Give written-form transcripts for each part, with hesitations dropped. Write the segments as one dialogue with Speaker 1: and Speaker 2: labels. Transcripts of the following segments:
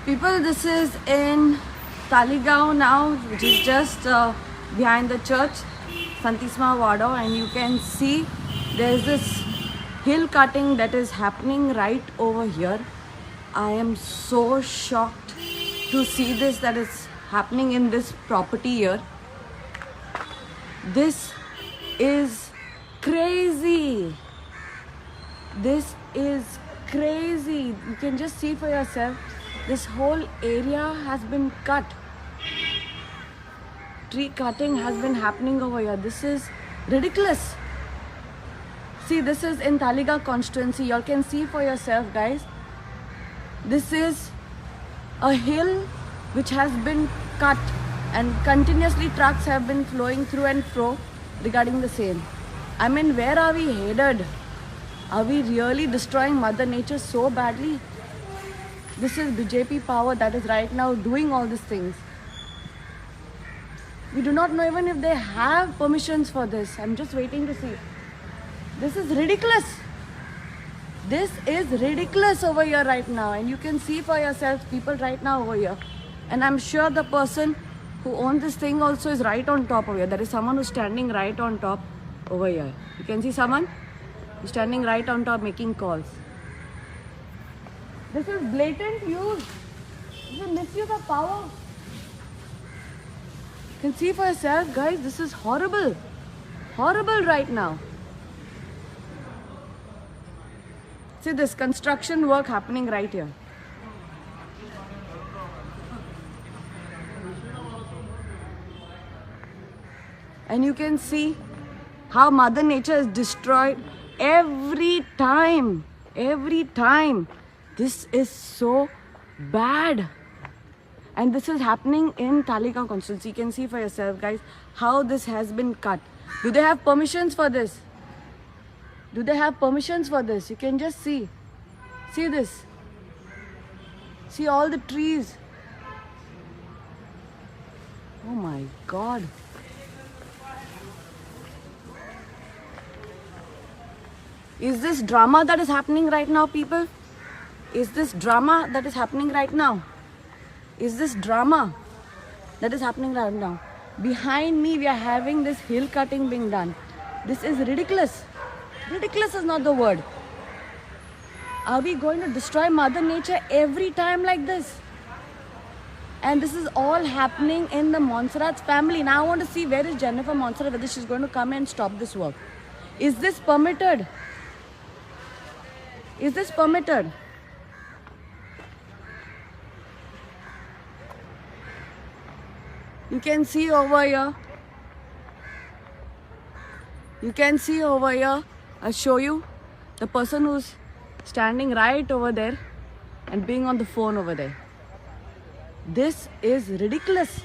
Speaker 1: People, this is in Taligaon now, which is just behind the church, Santisma Wado, and you can see there's this hill cutting that is happening right over here. I am so shocked to see this, that is happening in this property here. This is crazy. This is crazy. You can just see for yourself. This whole area has been cut. Tree cutting has been happening over here. This is ridiculous. See, this is in Taligaon constituency. You all can see for yourself, guys. This is a hill which has been cut, and continuously trucks have been flowing through and fro regarding the same. I mean, where are we headed? Are we really destroying Mother Nature so badly? This is BJP power that is right now doing all these things. We do not know even if they have permissions for this. I'm just waiting to see. This is ridiculous. This is ridiculous over here right now, and you can see for yourself people right now over here. And I'm sure the person who owns this thing also is right on top over here. There is someone who's standing right on top over here. You can see someone who's standing right on top making calls. This is blatant use. This is misuse of power. You can see for yourself, guys, this is horrible. Horrible right now. See this construction work happening right here. And you can see how Mother Nature is destroyed every time. Every time. This is so bad. And this is happening in Taligaon constituency. You can see for yourself, guys, how this has been cut. Do they have permissions for this? Do they have permissions for this? You can just see. See this. See all the trees. Oh my God. Is this drama that is happening right now, people? Is this drama that is happening right now? Is this drama that is happening right now? Behind me, we are having this hill cutting being done. This is ridiculous. Ridiculous is not the word. Are we going to destroy Mother Nature every time like this? And this is all happening in the Montserrat's family. Now I want to see where is Jennifer Montserrat, whether she's going to come and stop this work. Is this permitted? Is this permitted? You can see over here. You can see over here. I'll show you the person who's standing right over there and being on the phone over there. This is ridiculous.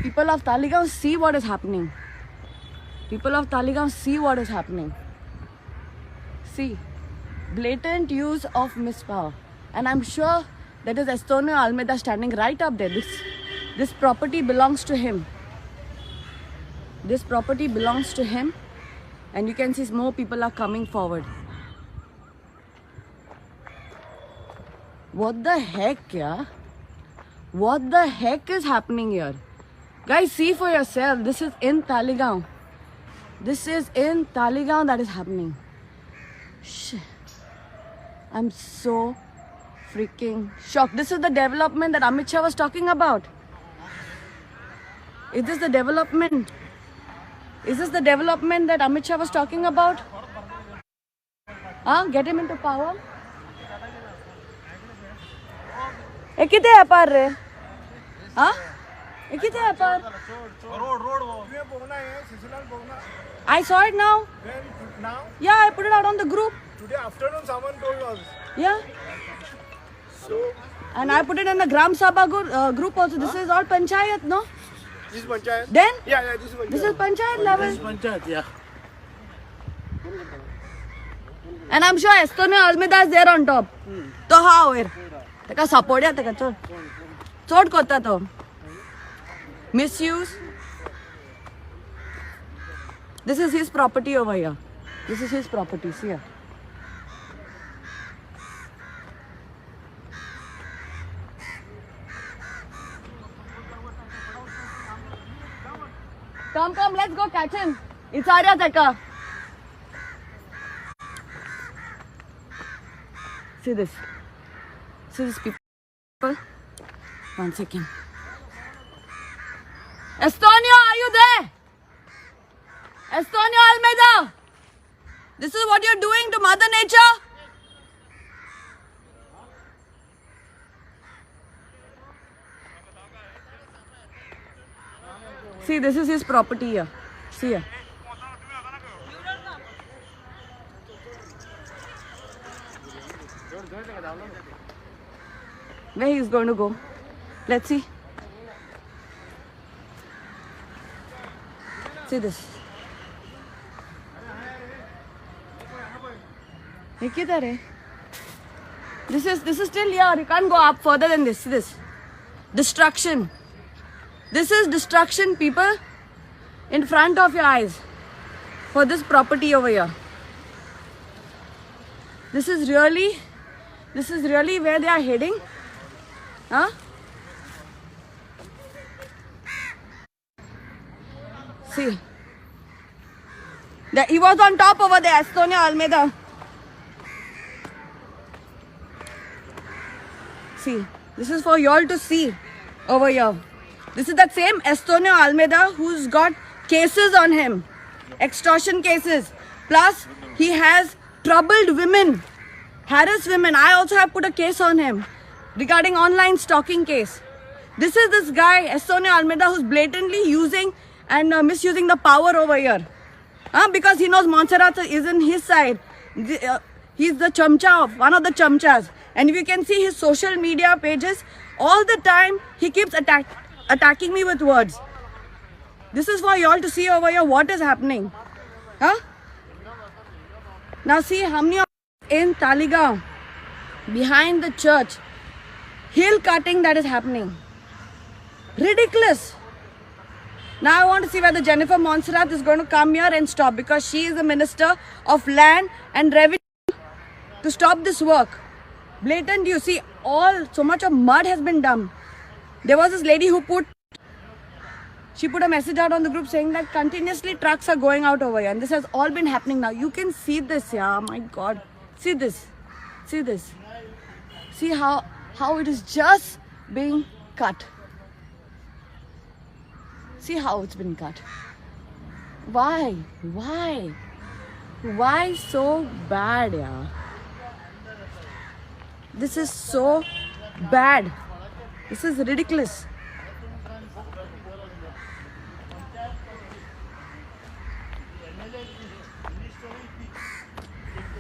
Speaker 1: People of Taligaon, see what is happening. People of Taligaon, see what is happening. See, blatant use of mispower. And I'm sure that is Estonio Almeida standing right up there. This property belongs to him. This property belongs to him. And you can see more people are coming forward. What the heck, yeah? What the heck is happening here? Guys, see for yourself. This is in Taligaon. This is in Taligaon that is happening. Shit. I'm so freaking shocked. This is the development that Amit Shah was talking about. Is this the development? Is this the development that Amit Shah was talking about? Get him into power? ये कितने है पर रे? ये कितने है पर? I saw it now.
Speaker 2: When now?
Speaker 1: Yeah, I put it out on the group.
Speaker 2: Today afternoon someone told us.
Speaker 1: Yeah.
Speaker 2: So.
Speaker 1: And I put it in the Gram Sabha group also. This is all panchayat, no?
Speaker 2: This is panchayat.
Speaker 1: Then?
Speaker 2: Yeah, this is panchayat.
Speaker 1: This is panchayat level.
Speaker 2: This is panchayat, yeah.
Speaker 1: And I'm sure Estonio Almeida is there on top. So how? Taka support ya taka chod. Chod kota to. Misuse. This is his property over here. This is his property. See here. Come, let's go catch him. It's Arya Teka. See this. See this people. 1 second. Estonia, are you there? Estonia Almeida. This is what you're doing to Mother Nature. See, this is his property here. See here. Where he is going to go? Let's see. See this. This is still here. You can't go up further than this. See this. Destruction. This is destruction, people, in front of your eyes for this property over here. This is really where they are heading. Huh? See. He was on top over there, Estonia Almeida. See, this is for y'all to see over here. This is that same Estonia Almeida who's got cases on him, extortion cases. Plus, he has troubled women, harassed women. I also have put a case on him regarding online stalking case. This is this guy, Estonia Almeida, who's blatantly using and misusing the power over here. Because he knows Montserrat is in his side. He's the chamcha, one of the chamchas. And if you can see his social media pages, all the time he keeps attacking me with words. This is for y'all to see over here what is happening. Now see how many in Taligaon, behind the church, hill cutting that is happening. Ridiculous. Now I want to see whether Jennifer Montserrat is going to come here and stop, because she is the Minister of Land and Revenue, to stop this work. Blatant, you see, so much of mud has been dumped. There was this lady who put a message out on the group saying that continuously trucks are going out over here, and this has all been happening now. You can see this, yeah, my God. See this. See this. See how it is just being cut. See how it's been cut. Why? Why so bad, yeah? This is so bad. This is ridiculous.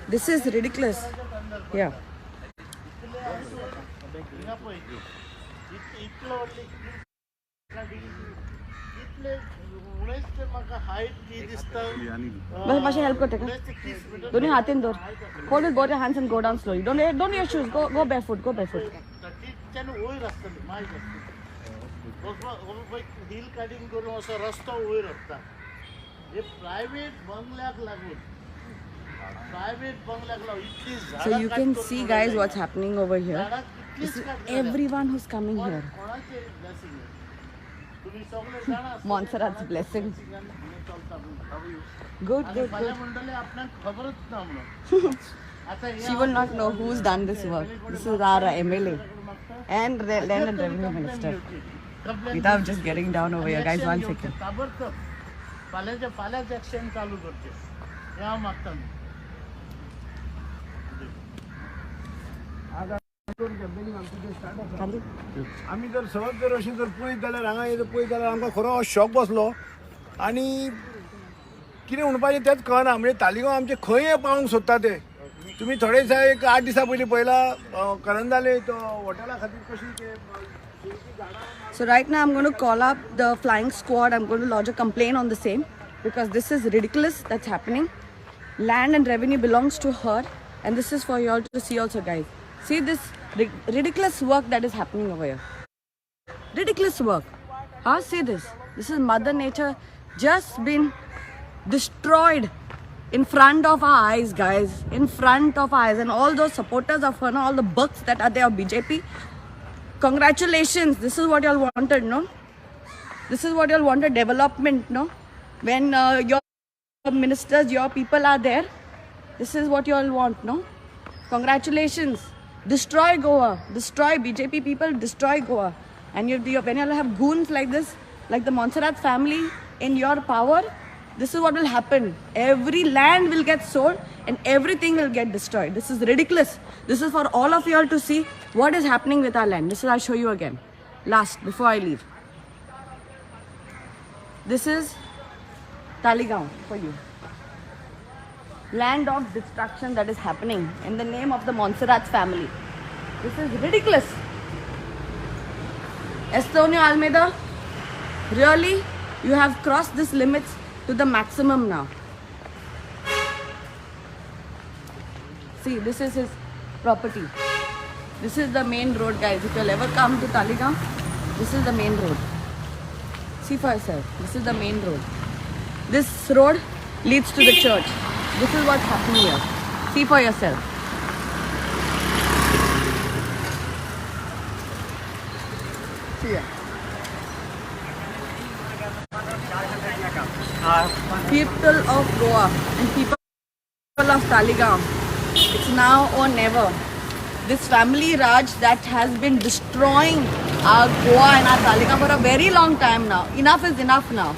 Speaker 1: This is ridiculous. Yeah. बस माशे help करते का दोनों हाथ इन दौर hold both your hands and go down slowly. Don't wear shoes. Go barefoot.
Speaker 2: Hill cutting करून असं रस्ता वयर वता. हे प्रायव्हेट बंगल्याक लागून
Speaker 1: So you can see, guys, what's happening over here. This is everyone who's coming here. Montserrat's blessing. Good. She will not know who's done this work. This is our MLA and Land and Revenue Minister. Without just getting down over here, guys. 1 second.
Speaker 2: आम्ही जर सहज जर अशी जर पळयत जाल्यार हांगा येयत पळयत जाल्यार आमकां खरो शॉक बसलो. आनी कितें म्हणपाचें तेंच कळना. म्हणजे तालिगांव आमचे खंय पावूंक सोदता ते. तुमी थोडे दिसा एक 8 दिसां पयलीं पळयला करंदाले तो हॉटेला खातीर कशी ते.
Speaker 1: So right now I'm going to call up the flying squad. I'm going to lodge a complaint on the same, because this is ridiculous that's happening. Land and Revenue belongs to her, and this is for you all to see also, guys. See this ridiculous work that is happening over here. Ridiculous work. See this. This is Mother Nature just been destroyed in front of our eyes, guys. In front of our eyes. And all those supporters of her, all the bucks that are there of BJP, congratulations. This is what y'all wanted, no? This is what y'all wanted, development, no? When your ministers, your people are there, this is what you all want, no? Congratulations. Destroy Goa. Destroy BJP people. Destroy Goa. And when you all have goons like this, like the Montserrat family in your power, this is what will happen. Every land will get sold and everything will get destroyed. This is ridiculous. This is for all of you all to see what is happening with our land. This is, I'll show you again. Last, before I leave. This is Taligaon for you. Land of destruction that is happening in the name of the Montserrat family. This is ridiculous. Estonio Almeida, really, you have crossed this limits to the maximum now. See, this is his property. This is the main road, guys. If you'll ever come to Taligaon, this is the main road. See for yourself. This is the main road. This road leads to the church. This is what's happening here. See for yourself. See here. People of Goa and people of Taligaon, it's now or never. This family Raj that has been destroying our Goa and our Taligaon for a very long time now. Enough is enough now.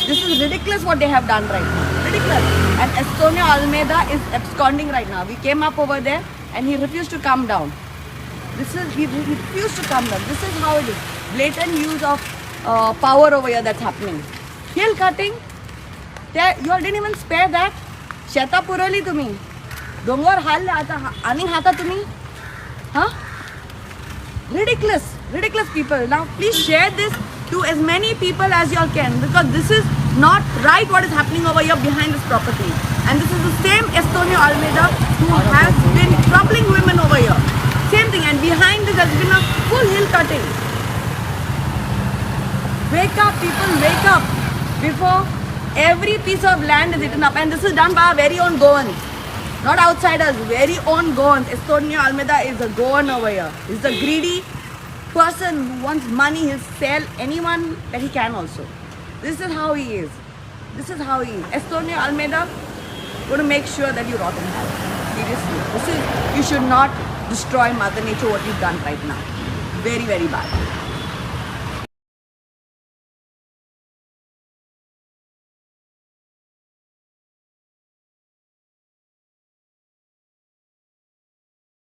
Speaker 1: This is ridiculous what they have done right now. Ridiculous. And Estonio Almeida is absconding right now. We came up over there and he refused to come down. He refused to come down. This is how it is. Blatant use of power over here that's happening. Hill cutting. You all didn't even spare that. Sheta purali tumi. Dongor hal ani hata tumi. Huh? Ridiculous. Ridiculous people. Now please share this to as many people as you all can, because this is not right what is happening over here behind this property. And this is the same Estonio Almeida who has been troubling women over here. Same thing. And behind this has been a full hill cutting. Wake up, people, wake up before every piece of land is eaten up. And this is done by our very own Goans, not outsiders, very own Goans. Estonio Almeida is a Goan over here. He's a greedy person who wants money. He'll sell anyone that he can also. This is how he is. This is how he is. Estonio Almeida, going to make sure that you rot in hell. Seriously. You should not destroy Mother Nature, what you've done right now. Very, very bad.